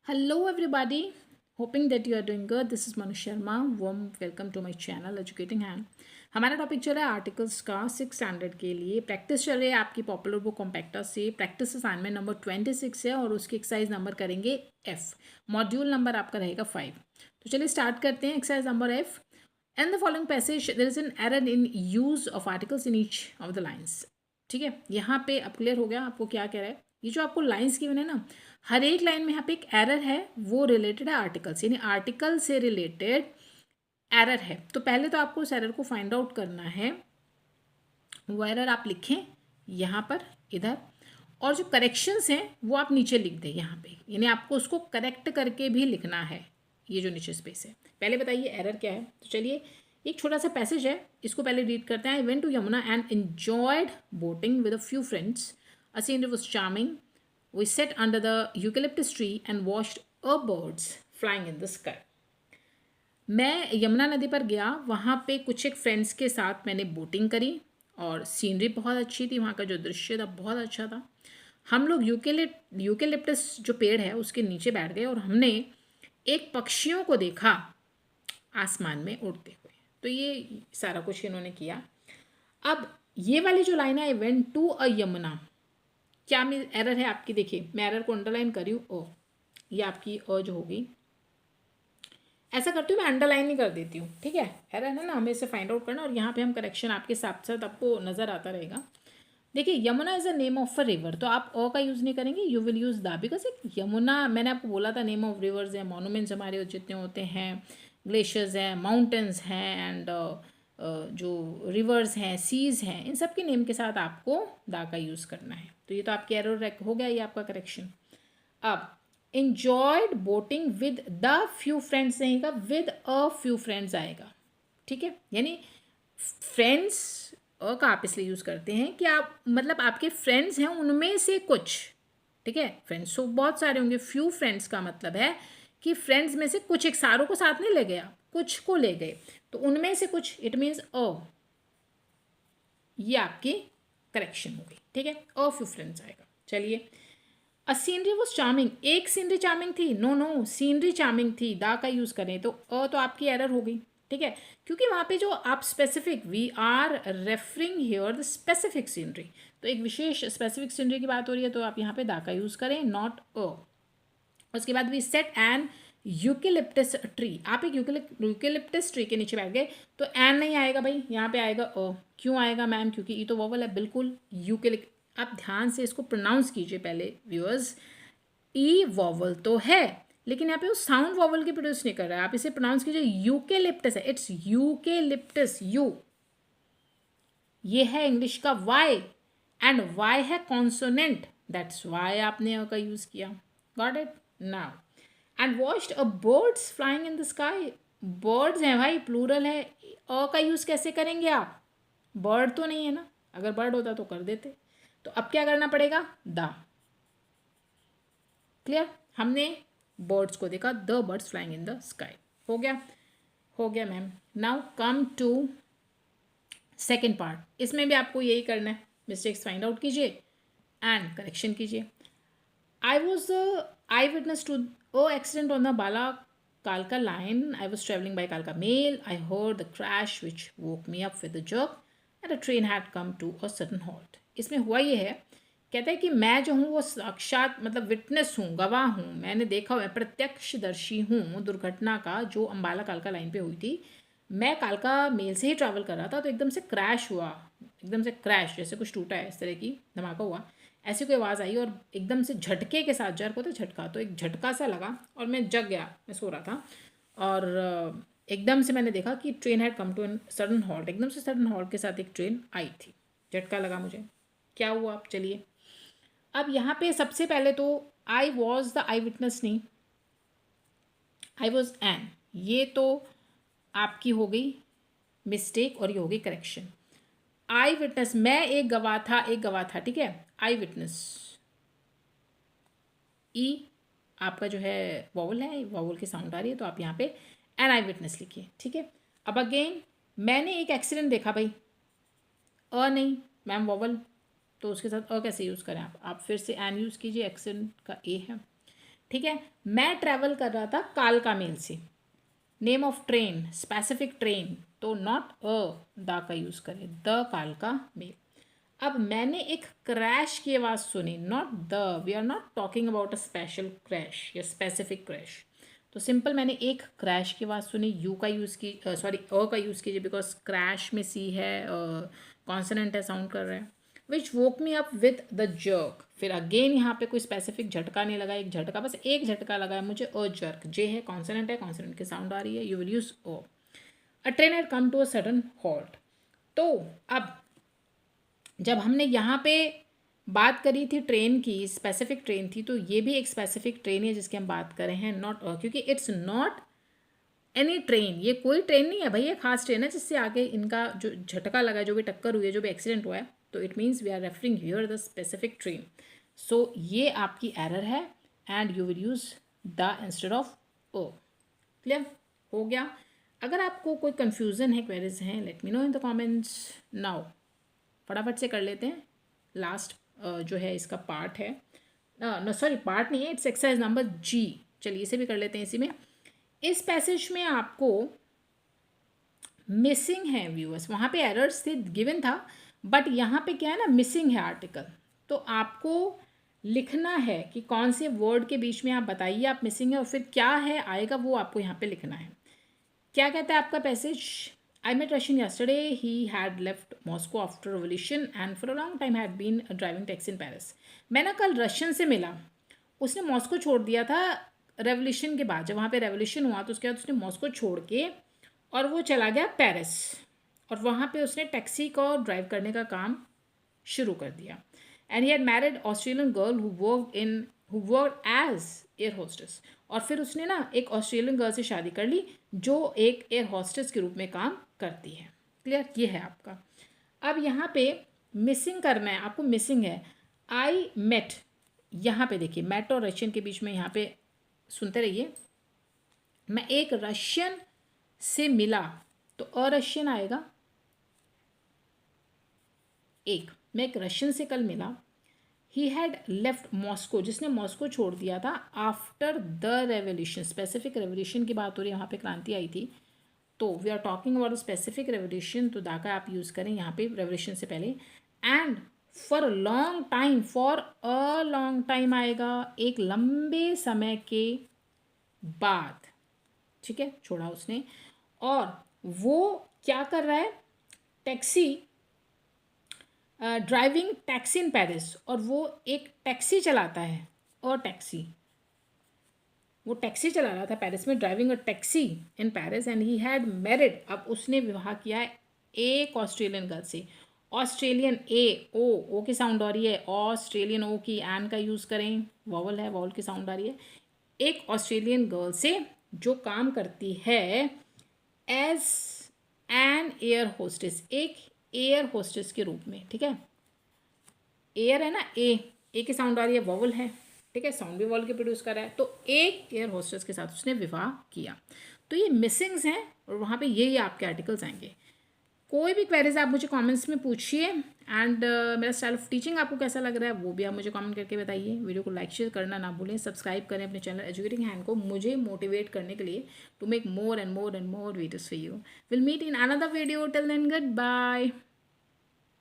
Hello, everybody. Hoping that you are doing good. This is Manu Sharma. Warm welcome to my channel Educating Hand. हमारा topic चल रहा है articles का 6 standard के लिए practice चल रही है आपकी पॉपुलर बुक कॉम्पैक्टा से। प्रैक्टिस असाइनमेंट नंबर 26 है और उसकी एक्सरसाइज नंबर करेंगे एफ। मॉड्यूल नंबर आपका रहेगा 5। तो चलिए स्टार्ट करते हैं exercise number F. And the following passage there is an error in use of articles in each of the lines. ठीक है, यहाँ पे अब क्लियर हो गया आपको क्या कह रहा है। ये जो आपको लाइन्स गिवन है ना, हर एक लाइन में यहाँ पे एक एरर है, वो रिलेटेड है आर्टिकल से, यानी आर्टिकल से रिलेटेड एरर है। तो पहले तो आपको उस एरर को फाइंड आउट करना है। वो एरर आप लिखें यहाँ पर इधर, और जो करेक्शंस हैं वो आप नीचे लिख दें यहाँ पे, यानी आपको उसको करेक्ट करके भी लिखना है। ये जो नीचे स्पेस है, पहले बताइए एरर क्या है। तो चलिए एक छोटा सा पैसेज है, इसको पहले रीड करते हैं। I went to Yamuna and enjoyed boating with a few friends. A scenery was charming. We sat under the eucalyptus tree and watched birds flying in the sky. मैं यमुना नदी पर गया, वहाँ पे कुछ एक फ्रेंड्स के साथ मैंने बोटिंग करी और सीनरी बहुत अच्छी थी, वहाँ का जो दृश्य था बहुत अच्छा था। हम लोग यूकेलिप्टस जो पेड़ है उसके नीचे बैठ गए और हमने एक पक्षियों को देखा आसमान में उड़ते हुए। तो ये सारा कुछ इन्होंने किया। अब ये वाली जो लाइन है, I went to a Yamuna, क्या में एरर है आपकी। देखिए मैं एरर को अंडरलाइन करी हूँ, ओ ये आपकी जो होगी, ऐसा करती हूँ मैं अंडरलाइन नहीं कर देती हूँ। ठीक है, एरर है ना, हमें इसे फाइंड आउट करना और यहाँ पे हम करेक्शन आपके साथ साथ आपको नज़र आता रहेगा। देखिए Yamuna is a name of a river, तो आप का यूज़ नहीं करेंगे, you will use the, because एक यमुना मैंने आपको बोला था नेम ऑफ रिवर्स है, मॉन्यूमेंट्स हमारे जितने होते हैं, ग्लेशियर्स हैं, माउंटेन्स हैं, एंड जो रिवर्स हैं, सीज़ हैं, इन सब के नेम के साथ आपको दा का यूज़ करना है। तो ये तो आपकी एरर हो गया, ये आपका करेक्शन। अब enjoyed boating with the few friends नहीं का, विद अ फ्यू फ्रेंड्स आएगा। ठीक है, यानी फ्रेंड्स का आप इसलिए यूज़ करते हैं कि आप मतलब आपके फ्रेंड्स हैं उनमें से कुछ। ठीक है, फ्रेंड्स तो बहुत सारे होंगे, फ्यू फ्रेंड्स का मतलब है कि फ्रेंड्स में से कुछ, एक सारों को साथ नहीं ले गए आप, कुछ को ले गए, तो उनमें से कुछ, इट मीन्स अ, ये आपकी करेक्शन हो गई। ठीक है, अ फ्यू फ्रेंड्स आएगा। चलिए, अ सीनरी वॉज चार्मिंग, एक सीनरी चार्मिंग थी, नो नो सीनरी चार्मिंग थी, दा का यूज़ करें तो तो आपकी एरर हो गई। ठीक है, क्योंकि वहाँ पे जो आप specific, we are referring here the specific scenery, तो एक विशेष स्पेसिफिक सीनरी की बात हो रही है, तो आप यहाँ पे दा का यूज़ करें, नॉट अ। उसके बाद we sat an eucalyptus tree, आप एक यूकेलिप्टस ट्री के नीचे बैठ गए, तो एन नहीं आएगा भाई, यहाँ पे आएगा अ। क्यों आएगा मैम, क्योंकि ई तो वोवल है, बिल्कुल यूकेलिप, आप ध्यान से इसको प्रोनाउंस कीजिए पहले व्यूअर्स। ई वॉवल तो है, लेकिन यहाँ पे वो साउंड वॉवल की प्रोड्यूस नहीं कर रहा है, आप इसे प्रोनाउंस कीजिए, यूकेलिप्टस है, इट्स यूकेलिप्टस, यू। ये है इंग्लिश का वाई, एंड वाई है कॉन्सोनेंट, दैट्स वाई आपने का यूज़ किया। Got it now. And watched a bird's flying in the sky, birds हैं भाई, प्लूरल है, का यूज़ कैसे करेंगे आप, बर्ड तो नहीं है ना, अगर बर्ड होता तो कर देते। तो अब क्या करना पड़ेगा, द। क्लियर, हमने बर्ड्स को देखा, the birds flying in the sky. हो गया, हो गया ma'am. Now come to second part, इसमें भी आपको यही करना है, मिस्टेक्स फाइंड आउट कीजिए एंड करेक्शन कीजिए। I was eyewitness to accident on the Bala कालका line. I was traveling by Kalka Mail. I heard the crash which woke me up with a jerk and a train had come to a sudden halt. इसमें हुआ ये है, कहता है कि मैं जो हूँ वो साक्षात मतलब विटनेस हूँ, गवाह हूँ, मैंने देखा हुआ, प्रत्यक्षदर्शी हूँ दुर्घटना का जो अम्बाला कालका लाइन पे हुई थी। मैं कालका मेल से ही ट्रैवल कर रहा था, तो एकदम से क्रैश हुआ, एकदम से क्रैश, जैसे कुछ टूटा है इस तरह की धमाका हुआ, ऐसी कोई आवाज़ आई और एकदम से झटके के साथ, जर को तो झटका, तो एक झटका सा लगा और मैं जग गया, मैं सो रहा था और एकदम से मैंने देखा कि train had come to an sudden halt, एकदम से सडन हॉल्ट के साथ एक ट्रेन आई थी, झटका लगा मुझे। क्या हुआ, आप चलिए। अब यहाँ पे सबसे पहले तो I was the I witness नहीं, आई वॉज एन, ये तो आपकी हो गई मिस्टेक और ये हो गई करेक्शन। आई विटनेस, मैं एक गवाह था, एक गवाह था, ठीक है, आई विटनेस, ई आपका जो है वॉवल है, वॉवल की साउंड आ रही है, तो आप यहाँ पे एन आई विटनेस लिखिए। ठीक है, अब अगेन मैंने एक एक्सीडेंट देखा भाई, अ नहीं मैम वॉवल, तो उसके साथ अ कैसे यूज़ करें आप फिर से एन यूज़ कीजिए, एक्सीडेंट का ए है। ठीक है, मैं ट्रैवल कर रहा था कालका मेल से, name of train, specific train, तो नॉट द का यूज़ करें, द कालका मेल। अब मैंने एक क्रैश की आवाज़ सुनी, not the, we are not talking about a special crash या स्पेसिफिक क्रैश। तो सिंपल मैंने एक क्रैश की आवाज़ सुनी, यू का यूज़ की, सॉरी का यूज़ कीजिए, बिकॉज क्रैश में सी है, कॉन्सोनेंट है, साउंड कर रहा है। Which woke me up with the jerk, फिर अगेन यहाँ पे कोई स्पेसिफिक झटका नहीं लगा, एक झटका, बस एक झटका लगा है मुझे, अ जर्क, जे है, कॉन्सोनेंट की साउंड आ रही है, you will use O. A train had come to a sudden halt. तो अब जब हमने यहाँ पे बात करी थी ट्रेन की, स्पेसिफिक ट्रेन थी, तो ये भी एक स्पेसिफिक ट्रेन है जिसकी हम बात कर रहे हैं, नॉट क्योंकि इट्स नॉट एनी ट्रेन, ये कोई ट्रेन नहीं है भाई, ये खास ट्रेन है जिससे आगे इनका जो झटका लगा है, जो भी टक्कर हुई है, जो भी एक्सीडेंट हुआ है, तो it means we are referring here the specific train. So ये आपकी एरर है and you will use the instead of O. Clear हो गया? अगर आपको कोई कन्फ्यूज़न है, क्वेरीज हैं, let me know in the comments now. फटाफट से कर लेते हैं, लास्ट जो है इसका पार्ट है, नो सॉरी पार्ट नहीं है, इट्स एक्सरसाइज नंबर जी। चलिए इसे भी कर लेते हैं इसी में। इस पैसेज में आपको मिसिंग है व्यूअर्स, वहाँ पे एरर्स थे, गिवन था, बट यहाँ पे क्या है ना, मिसिंग है आर्टिकल। तो आपको लिखना है कि कौन से वर्ड के बीच में आप बताइए आप मिसिंग है, और फिर क्या है आएगा वो आपको यहाँ पे लिखना है। क्या कहता है आपका पैसेज? I met Russian yesterday, he had left Moscow after revolution and for a long time had been driving taxi in Paris. मैंने कल रशियन से मिला, उसने मॉस्को छोड़ दिया था रेवोल्यूशन के बाद, जब वहाँ पे रेवोल्यूशन हुआ तो उसके बाद उसने मॉस्को छोड़ के और वो चला गया पेरिस, और वहाँ पे उसने टैक्सी को ड्राइव करने का काम शुरू कर दिया। And he had married Australian girl who work as air hostess, और फिर उसने ना एक ऑस्ट्रेलियन गर्ल से शादी कर ली जो एक एयर होस्टेस के रूप में काम करती है। क्लियर? ये है आपका। अब यहाँ पे मिसिंग करना है आपको, मिसिंग है आई मेट, यहाँ पे देखिए मेट और रशियन के बीच में, यहाँ पे सुनते रहिए, मैं एक रशियन से मिला तो अ रशियन आएगा, एक मैं एक रशियन से कल मिला, ही हैड लेफ्ट मॉस्को, जिसने मॉस्को छोड़ दिया था, after the revolution, specific revolution की बात हो रही है, वहाँ पे क्रांति आई थी, तो we are talking about specific revolution, तो दा का आप यूज़ करें यहाँ पे रेवोल्यूशन से पहले। And for long time, for a long time आएगा, एक लंबे समय के बाद, ठीक है, छोड़ा उसने, और वो क्या कर रहा है, taxi, driving taxi in Paris, और वो एक टैक्सी चलाता है, और टैक्सी, वो टैक्सी चला रहा था पेरिस में, driving a taxi in Paris, and he had married, अब उसने विवाह किया है एक ऑस्ट्रेलियन गर्ल से। ऑस्ट्रेलियन, ओ की साउंड आ रही है, ऑस्ट्रेलियन, ओ की एन का यूज़ करें, वॉवल है, वॉवल की साउंड आ रही है, एक ऑस्ट्रेलियन गर्ल से जो काम करती है एज एन एयर होस्टेस, एक एयर होस्टेस के रूप में, ठीक है, एयर है ना, ए की साउंड आ रही है, वॉवल है, ठीक है, साउंड भी वॉवल के प्रोड्यूस कर रहा है, तो एक एयर होस्टेस के साथ उसने विवाह किया। तो ये मिसिंग्स हैं, और वहाँ पे ये आपके आर्टिकल्स आएंगे। कोई भी क्वेरीज आप मुझे कमेंट्स में पूछिए, एंड मेरा स्टाइल ऑफ टीचिंग आपको कैसा लग रहा है वो भी आप मुझे कमेंट करके बताइए। वीडियो को लाइक शेयर करना ना भूलें, सब्सक्राइब करें अपने चैनल एजुकेटिंग हैंड को, मुझे मोटिवेट करने के लिए, to make more and more and more videos for you. Will meet in another video, till then good bye.